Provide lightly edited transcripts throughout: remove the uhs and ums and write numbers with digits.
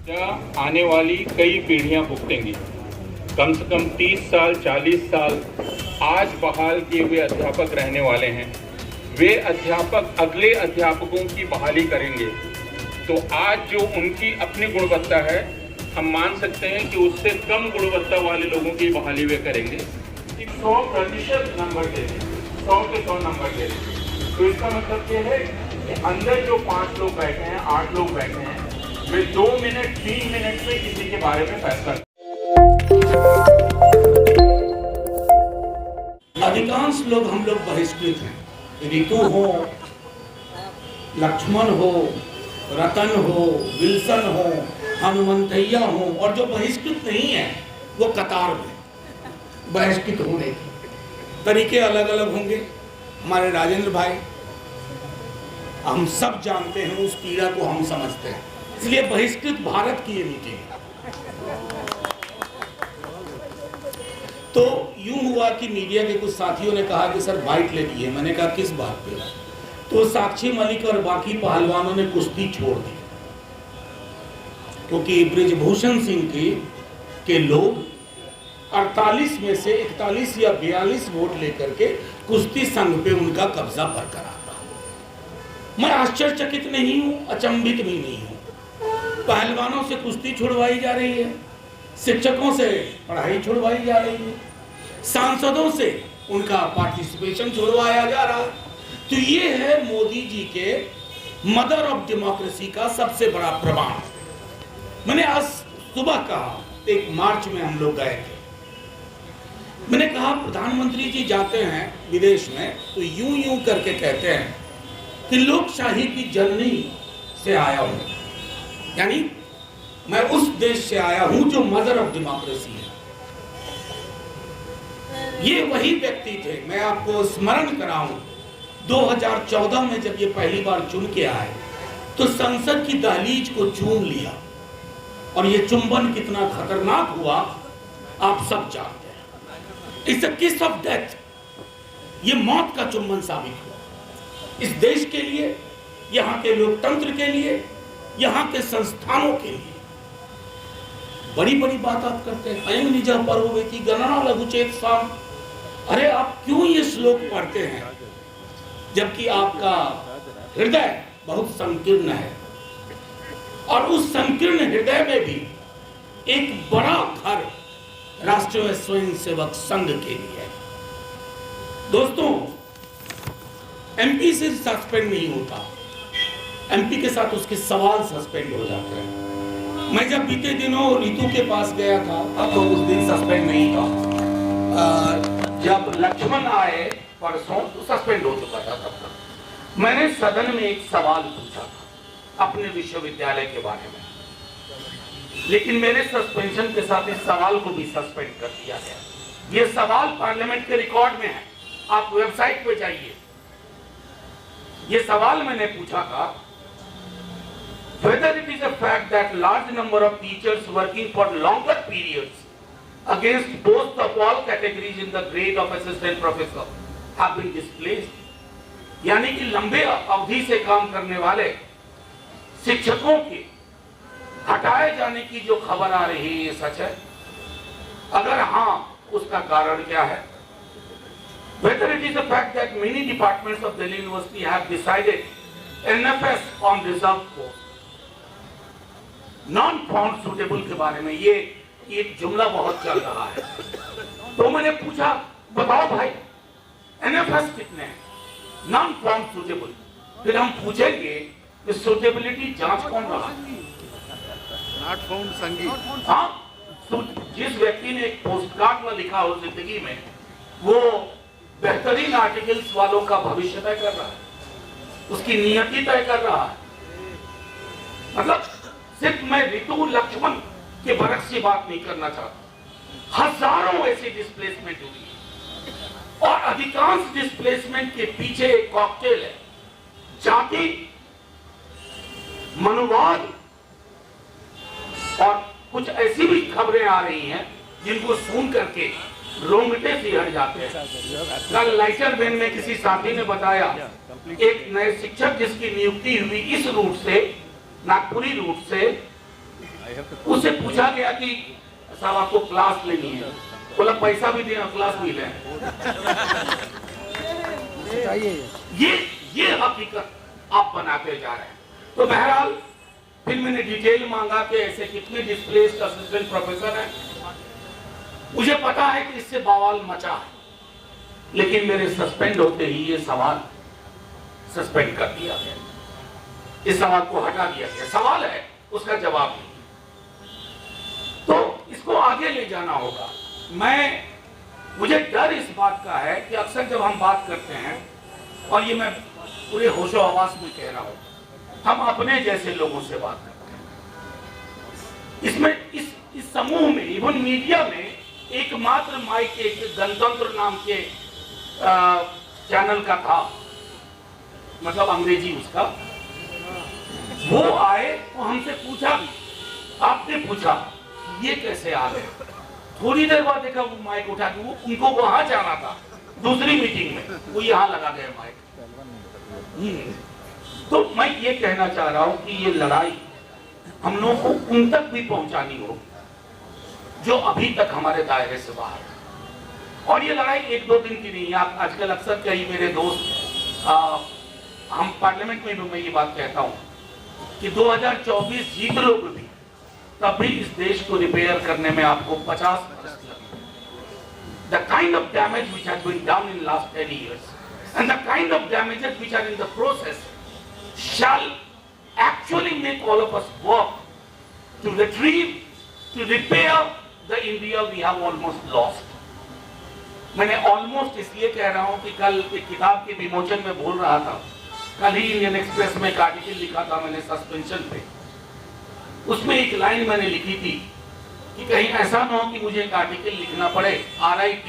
आने वाली कई पीढ़ियां भुगतेंगी। कम से कम 30 साल 40 साल आज बहाल किए हुए अध्यापक रहने वाले हैं। वे अध्यापक अगले अध्यापकों की बहाली करेंगे, तो आज जो उनकी अपनी गुणवत्ता है हम मान सकते हैं कि उससे कम गुणवत्ता वाले लोगों की बहाली वे करेंगे। 100% नंबर दे दें, 100 के 100 नंबर दे दें। तो इसका मतलब ये है कि अंदर जो 5 लोग बैठे हैं, 8 लोग बैठे हैं, वे 2 मिनट 3 मिनट में किसी के बारे में फैसला। अधिकांश लोग हम लोग बहिष्कृत हैं। ऋतु हो, लक्ष्मण हो, रतन हो, विल्सन हो, हनुमंतैया हो, और जो बहिष्कृत नहीं है वो कतार में। बहिष्कृत होने के तरीके अलग अलग होंगे। हमारे राजेंद्र भाई, हम सब जानते हैं, उस पीड़ा को हम समझते हैं, इसलिए बहिष्कृत भारत की ये मीटिंग। तो यूं हुआ कि मीडिया के कुछ साथियों ने कहा कि सर बाइट ले ली है। मैंने कहा किस बात पे? तो साक्षी मलिक और बाकी पहलवानों ने कुश्ती छोड़ दी, क्योंकि ब्रिजभूषण सिंह के लोग 48 में से 41 या 42 वोट लेकर के कुश्ती संघ पे उनका कब्जा बरकरार रहा। मैं आश्चर्यचकित नहीं हूं, अचंभित भी नहीं हूं। पहलवानों से कुश्ती छुड़वाई जा रही है, शिक्षकों से पढ़ाई छुड़वाई जा रही है, सांसदों से उनका पार्टिसिपेशन छुड़वाया जा रहा है। तो ये है मोदी जी के मदर ऑफ डेमोक्रेसी का सबसे बड़ा प्रमाण। मैंने आज सुबह कहा, एक मार्च में हम लोग गए थे, मैंने कहा प्रधानमंत्री जी जाते हैं विदेश में तो यूं यूं करके कहते हैं कि लोकशाही की जननी से आया हूं, यानी मैं उस देश से आया हूं जो मदर ऑफ डेमोक्रेसी है। ये वही व्यक्ति थे, मैं आपको स्मरण कराऊं, 2014 में जब ये पहली बार चुन के आए तो संसद की दहलीज को चूम लिया, और ये चुंबन कितना खतरनाक हुआ आप सब जानते हैं। इट्स अ किस ऑफ डेथ। ये मौत का चुंबन साबित हुआ इस देश के लिए, यहाँ के लोकतंत्र के लिए, यहाँ के संस्थानों के लिए। बड़ी बड़ी बात आप करते हैं, अयं निज पर्ववेति गणना लघुचेत साम। अरे आप क्यों ये श्लोक पढ़ते हैं जबकि आपका हृदय बहुत संकीर्ण है, और उस संकीर्ण हृदय में भी एक बड़ा घर राष्ट्रीय स्वयंसेवक संघ के लिए। दोस्तों, एमपी से सस्पेंड नहीं होता, एमपी के साथ उसके सवाल सस्पेंड हो जाते हैं। मैं जब बीते दिनों ऋतु के पास गया था, अब तो उस दिन सस्पेंड नहीं था। जब लक्ष्मण आए परसों तो सस्पेंड हो चुका था तब तक। मैंने सदन में एक सवाल पूछा था अपने विश्वविद्यालय के बारे में, लेकिन मेरे सस्पेंशन के साथ इस सवाल को भी सस्पेंड कर दिया गया। ये सवाल पार्लियामेंट के रिकॉर्ड में है, आप वेबसाइट पे जाइए। ये सवाल मैंने पूछा था, whether it is a fact that large number of teachers working for longer periods against both of all categories in the grade of assistant professor have been displaced, यानी कि लंबे अवधि से काम करने वाले शिक्षकों के हटाए जाने की जो खबर आ रही है, ये सच है? अगर हाँ, उसका कारण क्या है? Whether it is a fact that many departments of Delhi University have decided NFS on reserve post, non found suitable के बारे में ये एक जुमला बहुत चल रहा है। तो मैंने पूछा, बताओ भाई एनएफएस कितने हैं, नॉन फाउंड सुटेबल? फिर हम पूछेंगे कि सुटेबिलिटी जांच कौन रहा? नॉट फाउंड संगीत। हाँ, जिस व्यक्ति ने एक पोस्टकार्ड में लिखा हो जिंदगी में, वो बेहतरीन आर्टिकल्स वालों का भविष्य तय कर रहा है, उसकी नियति तय कर रहा है। मतलब सिर्फ मैं ऋतु लक्ष्मण के बरक से बात नहीं करना चाहता, हजारों ऐसी डिस्प्लेसमेंट हुई है, और अधिकांश डिस्प्लेसमेंट के पीछे एक कॉकटेल है, जाति, मनुवाद, और कुछ ऐसी भी खबरें आ रही हैं जिनको सुन करके रोंगटे से हट जाते हैं। कल लाइटर वेन में किसी साथी ने बताया, एक नए शिक्षक जिसकी नियुक्ति हुई इस रूट से, नागपुरी रूट से, पूछा गया कि साहब आपको क्लास लेनी है, बोला पैसा भी दें क्लास भी लें। ये हकीकत आप बनाते जा रहे हैं। तो बहरहाल फिर मैंने डिटेल मांगा कि ऐसे कितने डिस्प्लेस्ड असिस्टेंट प्रोफेसर हैं। मुझे पता है कि इससे बवाल मचा है, लेकिन मेरे सस्पेंड होते ही ये सवाल सस्पेंड कर दिया गया, इस सवाल को हटा दिया गया। सवाल है, उसका जवाब नहीं। तो इसको आगे ले जाना होगा। मुझे डर इस बात का है कि अक्सर जब हम बात करते हैं, और ये मैं पूरे होशो हवास में कह रहा हूं, हम अपने जैसे लोगों से बात करते हैं। इसमें इस समूह में, इवन मीडिया में, एकमात्र माइक एक गणतंत्र नाम के चैनल का था, मतलब अंग्रेजी उसका, वो आए तो हमसे पूछा भी, आपने पूछा ये कैसे आ गए। थोड़ी देर बाद देखा वो माइक उठा के, वो उनको वहां जाना था दूसरी मीटिंग में, वो यहाँ लगा गए माइक। तो मैं ये कहना चाह रहा हूं कि ये लड़ाई हम लोगों को उन तक भी पहुंचानी हो जो अभी तक हमारे दायरे से बाहर है। और ये लड़ाई एक दो दिन की नहीं है। आप आजकल अक्सर कई मेरे दोस्त, हम पार्लियामेंट में भी मैं ये बात कहता हूं कि 2024 जीत लोगे भी, तब भी इस देश को रिपेयर करने में आपको 50 वर्ष लगेंगे। The kind of damage which has been done in last 10 years and the kind of damages which are in the process shall actually make all of us work to retrieve, to repair the India we have almost lost. मैंने almost इसलिए कह रहा हूं कि कल एक किताब के विमोचन में बोल रहा था, कल ही इंडियन एक्सप्रेस में एक आर्टिकल लिखा था मैंने सस्पेंशन पे। उसमें एक लाइन मैंने लिखी थी कि कहीं ऐसा न हो कि मुझे एक आर्टिकल लिखना पड़े, RIP,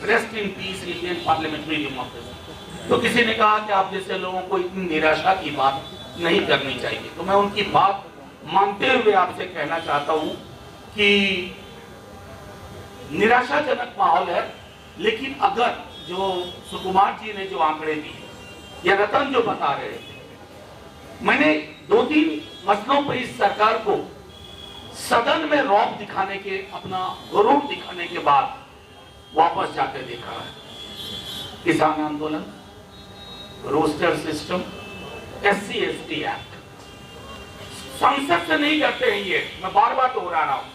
rest in peace Indian parliamentary democracy. तो किसी ने कहा कि आप जैसे लोगों को इतनी निराशा की बात नहीं करनी चाहिए। तो मैं उनकी बात मानते हुए आपसे कहना चाहता हूं कि निराशाजनक माहौल है, लेकिन अगर जो सुकुमार जी ने जो आंकड़े दिए या रतन जो बता रहे थे, मैंने 2-3 मसलों पर इस सरकार को सदन में रौब दिखाने के, अपना गुरूर दिखाने के बाद वापस जाकर देखा है। किसान आंदोलन, roster system, SC ST act, संसद से नहीं करते हैं ये, मैं बार बार दोहरा रहा हूं।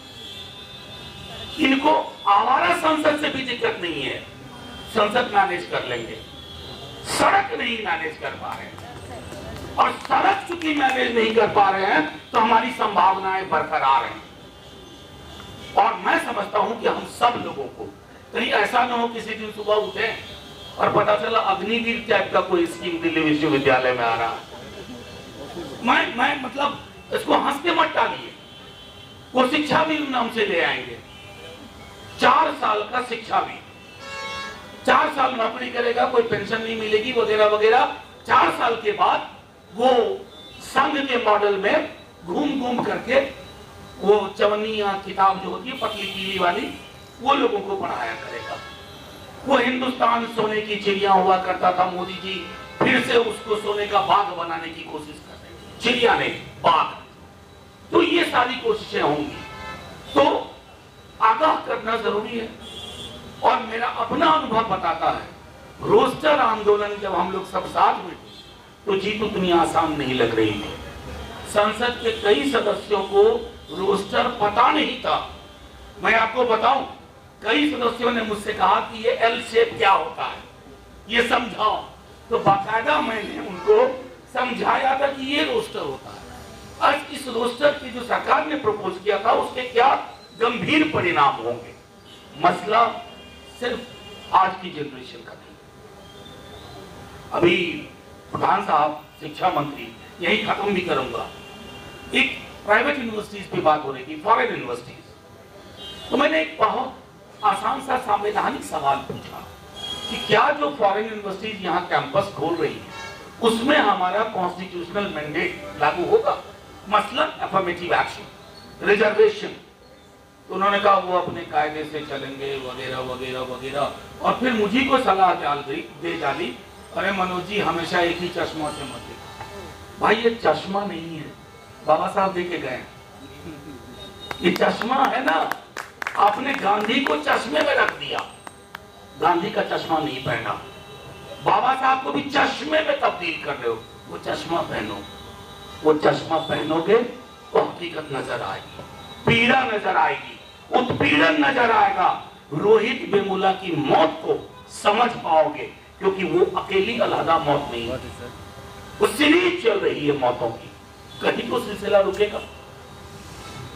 इनको आवारा संसद से भी दिक्कत नहीं है, संसद मैनेज कर लेंगे। सड़क नहीं मैनेज कर पा रहे हैं, और सड़क चूंकि मैनेज नहीं कर पा रहे हैं तो हमारी संभावनाएं बरकरार हैं। और मैं समझता हूं कि हम सब लोगों को, कहीं ऐसा ना हो किसी दिन सुबह उठे और पता चला अग्निवीर टाइप का कोई स्कीम दिल्ली विश्वविद्यालय में आ रहा है। मैं मतलब इसको हंस के मत डालिए, वो शिक्षा भी नाम से ले आएंगे। 4 साल का शिक्षा भी, 4 साल नौकरी करेगा, कोई पेंशन नहीं मिलेगी वगैरह वगैरह। 4 साल के बाद वो संघ के मॉडल में घूम घूम करके वो चवन्नी या किताब जो होती है पतली पीली वाली, वो लोगों को पढ़ाया करेगा। वो हिंदुस्तान सोने की चिड़िया हुआ करता था, मोदी जी फिर से उसको सोने का बाग बनाने की कोशिश कर रहे हैं। चिड़िया नहीं, बाग। तो ये सारी कोशिशें होंगी, तो आगाह करना जरूरी है। और मेरा अपना अनुभव बताता है, रोस्टर आंदोलन जब हम लोग सब साथ में, तो जीत उतनी आसान नहीं लग रही थी। संसद के कई सदस्यों को रोस्टर पता नहीं था। मैं आपको बताऊं, कई सदस्यों ने मुझसे कहा कि ये L शेप क्या होता है, ये समझाओ। तो बाकायदा मैंने उनको समझाया था कि ये रोस्टर होता है। आज इस रोस्टर की जो सरकार ने प्रपोज किया था, उसके क्या गंभीर परिणाम होंगे। मसला सिर्फ आज की जनरेशन का नहीं। अभी प्रधान साहब, शिक्षा मंत्री, यही खत्म भी करूंगा, एक प्राइवेट यूनिवर्सिटीज पे बात हो रही थी, फॉरेन यूनिवर्सिटीज। तो मैंने एक बहुत आसान सा संवैधानिक सवाल पूछा कि क्या जो फॉरेन यूनिवर्सिटीज यहाँ कैंपस खोल रही है, उसमें हमारा कॉन्स्टिट्यूशनल मैंडेट लागू होगा, मसलन अफर्मेटिव एक्शन, रिजर्वेशन। तो उन्होंने कहा वो अपने कायदे से चलेंगे वगैरह वगैरह वगैरह। और फिर मुझे को सलाह दे डाली, अरे मनोज जी हमेशा एक ही चश्मा से मत देखो। भाई ये चश्मा नहीं है, बाबा साहब देके गए। ये चश्मा है ना, आपने गांधी को चश्मे में रख दिया, गांधी का चश्मा नहीं पहना। बाबा साहब को भी चश्मे में तब्दील कर रहे हो। वो चश्मा पहनो, वो चश्मा पहनोगे तो हकीकत नजर आएगी, पीड़ा नजर आएगी, उत्पीड़न नजर आएगा। रोहित वेमुला की मौत को समझ पाओगे, क्योंकि वो अकेली अलहदा मौत नहीं है, वो सीरीज चल रही है मौतों की। कहीं तो सिलसिला रुकेगा?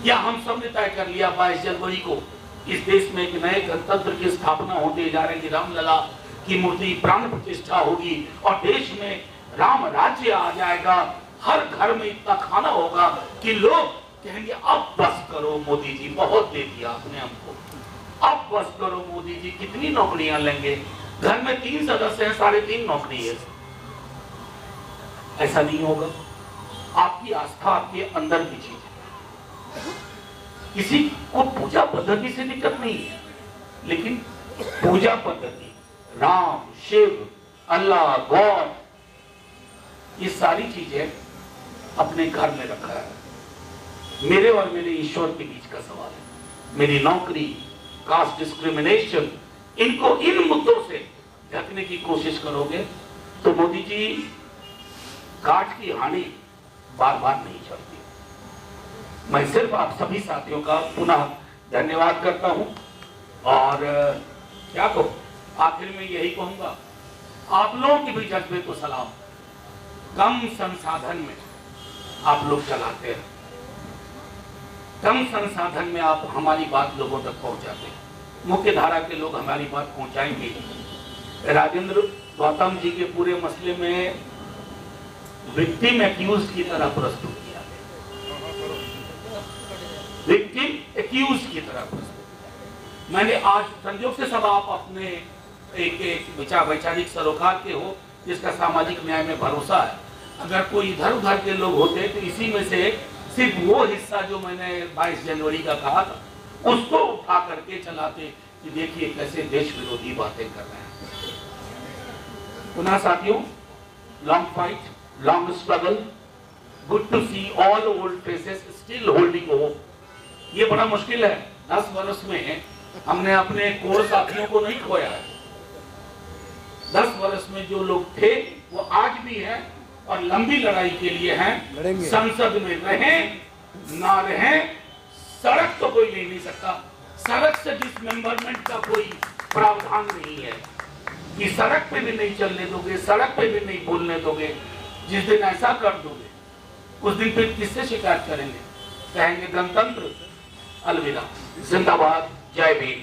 या हम सब ने तय कर लिया 22 जनवरी को इस देश में एक नए गणतंत्र की स्थापना होने जा रही है, रामलला की मूर्ति प्राण प्रतिष्ठा होगी और देश में राम राज्य आ जाएगा। हर घर में इतना खाना होगा कि लोग कहेंगे अब बस करो मोदी जी, बहुत दे दिया आपने हमको, अब बस करो मोदी जी, कितनी नौकरियां लेंगे? घर में 3 सदस्य हैं, 3.5 नौकरी है। ऐसा नहीं होगा। आपकी आस्था आपके अंदर की चीज है। किसी को पूजा पद्धति से दिक्कत नहीं है, लेकिन पूजा पद्धति राम, शिव, अल्लाह, गॉड, ये सारी चीजें अपने घर में रखा है। मेरे और मेरे ईश्वर के बीच का सवाल है। मेरी नौकरी, कास्ट डिस्क्रिमिनेशन, इनको इन मुद्दों से ढकने की कोशिश करोगे तो मोदी जी काट की हानि बार बार नहीं चलती। मैं सिर्फ आप सभी साथियों का पुनः धन्यवाद करता हूं और क्या कहूं, आखिर में यही कहूंगा, आप लोगों की भी जज्बे को सलाम। कम संसाधन में आप लोग चलाते हैं, कम संसाधन में आप हमारी बात लोगों तक पहुंचाते हैं। मुख्य धारा के लोग हमारी बात पहुंचाएंगे। राजेंद्र गौतम जी के पूरे मसले में विक्टिम एक्यूज की तरह प्रस्तुत किया, विक्टिम एक्यूज की तरह प्रस्तुत। मैंने आज संयोग से सब आप अपने एक वैचारिक सरोकार के हो जिसका सामाजिक न्याय में भरोसा है। अगर कोई इधर उधर के लोग होते तो इसी में से सिर्फ वो हिस्सा जो मैंने 22 जनवरी का कहा था उसको उठा करके चलाते कि देखिए कैसे देश विरोधी बातें कर रहे हैं। पुनः साथियों, long fight, long struggle, good to see all old faces still holding hope. ये बड़ा मुश्किल है। 10 वर्ष में हमने अपने कोर साथियों को नहीं खोया है। 10 वर्ष में जो लोग थे वो आज भी हैं और लंबी लड़ाई के लिए हैं। संसद में रहें ना रहें, सड़क तो कोई ले नहीं सकता। सड़क से डिसमेंबरमेंट का कोई प्रावधान नहीं है कि सड़क पे भी नहीं चलने दोगे, सड़क पे भी नहीं बोलने दोगे। जिस दिन ऐसा कर दोगे उस दिन फिर किससे शिकायत करेंगे? कहेंगे गणतंत्र अलविदा, जिंदाबाद, जय भीम।